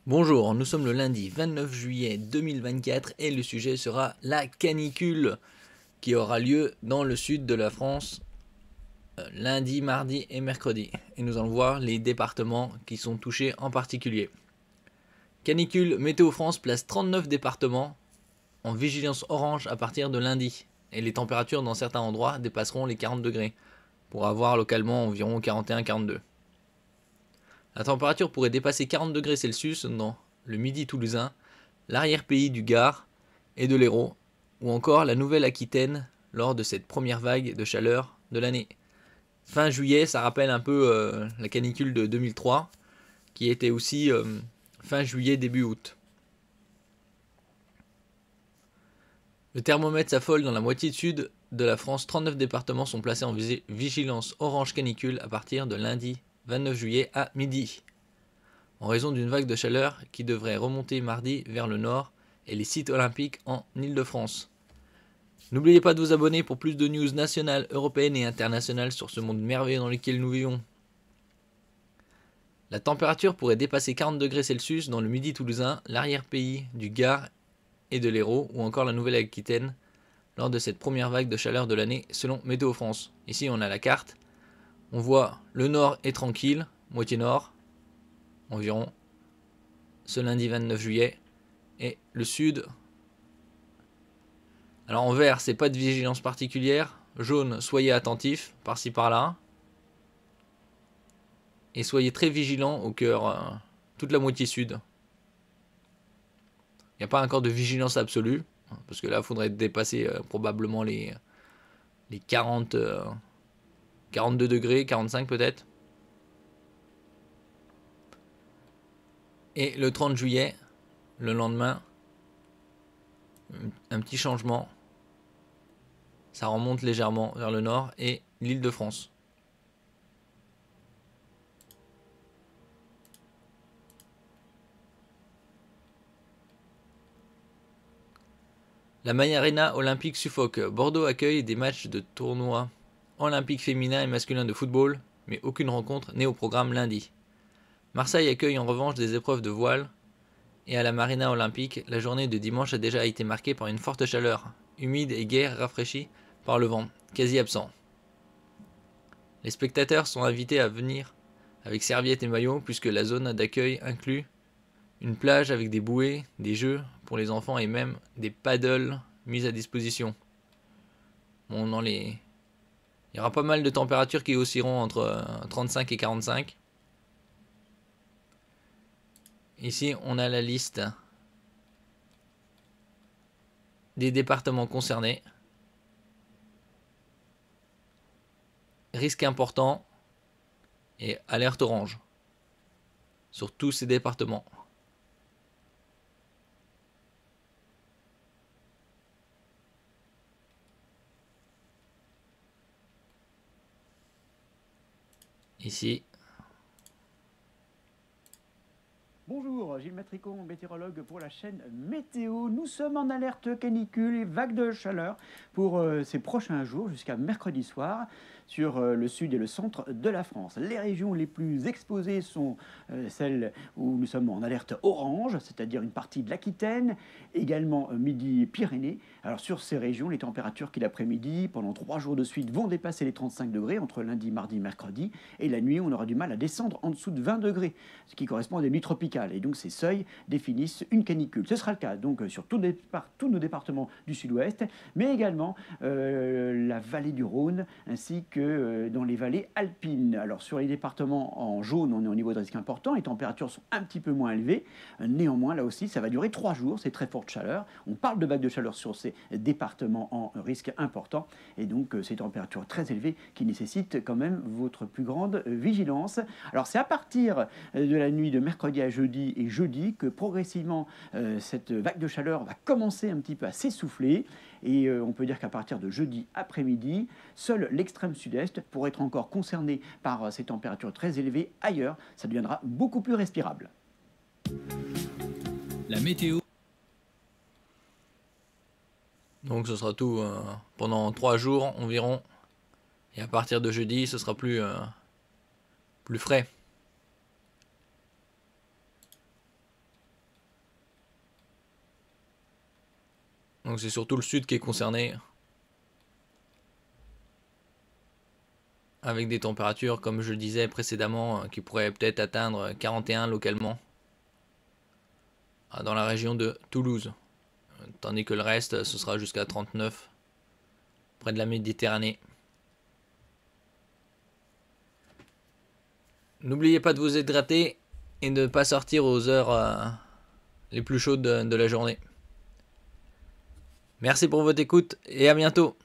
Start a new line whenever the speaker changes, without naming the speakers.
Bonjour, nous sommes le lundi 29 juillet 2024 et le sujet sera la canicule qui aura lieu dans le sud de la France lundi, mardi et mercredi. Et nous allons voir les départements qui sont touchés en particulier. Canicule, Météo France place 39 départements en vigilance orange à partir de lundi. Et les températures dans certains endroits dépasseront les 40 degrés, pour avoir localement environ 41-42. La température pourrait dépasser 40 degrés Celsius dans le midi toulousain, l'arrière-pays du Gard et de l'Hérault, ou encore la Nouvelle-Aquitaine lors de cette première vague de chaleur de l'année. Fin juillet, ça rappelle un peu la canicule de 2003, qui était aussi fin juillet, début août. Le thermomètre s'affole dans la moitié sud de la France. 39 départements sont placés en vigilance orange canicule à partir de lundi 29 juillet à midi, en raison d'une vague de chaleur qui devrait remonter mardi vers le nord et les sites olympiques en Île-de-France. N'oubliez pas de vous abonner pour plus de news nationales, européennes et internationales sur ce monde merveilleux dans lequel nous vivons. La température pourrait dépasser 40 degrés Celsius dans le midi toulousain, l'arrière-pays du Gard et de l'Hérault, ou encore la Nouvelle-Aquitaine, lors de cette première vague de chaleur de l'année, selon Météo France. Ici, on a la carte. On voit le nord est tranquille, moitié nord, environ, ce lundi 29 juillet, et le sud. Alors en vert, c'est pas de vigilance particulière. Jaune, soyez attentifs, par-ci par-là. Et soyez très vigilants au cœur, toute la moitié sud. Il n'y a pas encore de vigilance absolue, parce que là, il faudrait dépasser probablement les 40, 42 degrés, 45 peut-être. Et le 30 juillet, le lendemain, un petit changement. Ça remonte légèrement vers le nord et l'Île-de-France. La Marina olympique suffoque. Bordeaux accueille des matchs de tournois olympiques féminins et masculins de football, mais aucune rencontre n'est au programme lundi. Marseille accueille en revanche des épreuves de voile, et à la Marina olympique, la journée de dimanche a déjà été marquée par une forte chaleur, humide et guère rafraîchie par le vent, quasi absent. Les spectateurs sont invités à venir avec serviettes et maillots, puisque la zone d'accueil inclut une plage avec des bouées, des jeux pour les enfants et même des paddles mis à disposition. Bon, il y aura pas mal de températures qui oscilleront entre 35 et 45. Ici, on a la liste des départements concernés. Risque important et alerte orange sur tous ces départements. Ici.
Bonjour, Gilles Matricon, météorologue pour la chaîne Météo. Nous sommes en alerte canicule et vague de chaleur pour ces prochains jours jusqu'à mercredi soir sur le sud et le centre de la France. Les régions les plus exposées sont celles où nous sommes en alerte orange, c'est-à-dire une partie de l'Aquitaine, également Midi-Pyrénées. Alors sur ces régions, les températures qui l'après-midi, pendant 3 jours de suite, vont dépasser les 35 degrés entre lundi, mardi, mercredi. Et la nuit, on aura du mal à descendre en dessous de 20 degrés, ce qui correspond à des nuits tropicales. Et donc ces seuils définissent une canicule. Ce sera le cas donc sur tous nos départements du sud-ouest, mais également la vallée du Rhône, ainsi que dans les vallées alpines. Alors sur les départements en jaune, on est au niveau de risque important, les températures sont un petit peu moins élevées. Néanmoins, là aussi, ça va durer 3 jours, c'est très forte chaleur. On parle de vagues de chaleur sur ces départements en risque important, et donc ces températures très élevées qui nécessitent quand même votre plus grande vigilance. Alors c'est à partir de la nuit de mercredi à jeudi et jeudi que progressivement cette vague de chaleur va commencer un petit peu à s'essouffler, et on peut dire qu'à partir de jeudi après-midi, seul l'extrême sud-est pourrait être encore concerné par ces températures très élevées. Ailleurs, ça deviendra beaucoup plus respirable.
La météo. Donc ce sera tout pendant 3 jours environ. Et à partir de jeudi, ce sera plus frais. Donc c'est surtout le sud qui est concerné. Avec des températures, comme je le disais précédemment, qui pourraient peut-être atteindre 41 localement. Dans la région de Toulouse. Tandis que le reste, ce sera jusqu'à 39. Près de la Méditerranée. N'oubliez pas de vous hydrater et de ne pas sortir aux heures les plus chaudes de la journée. Merci pour votre écoute et à bientôt.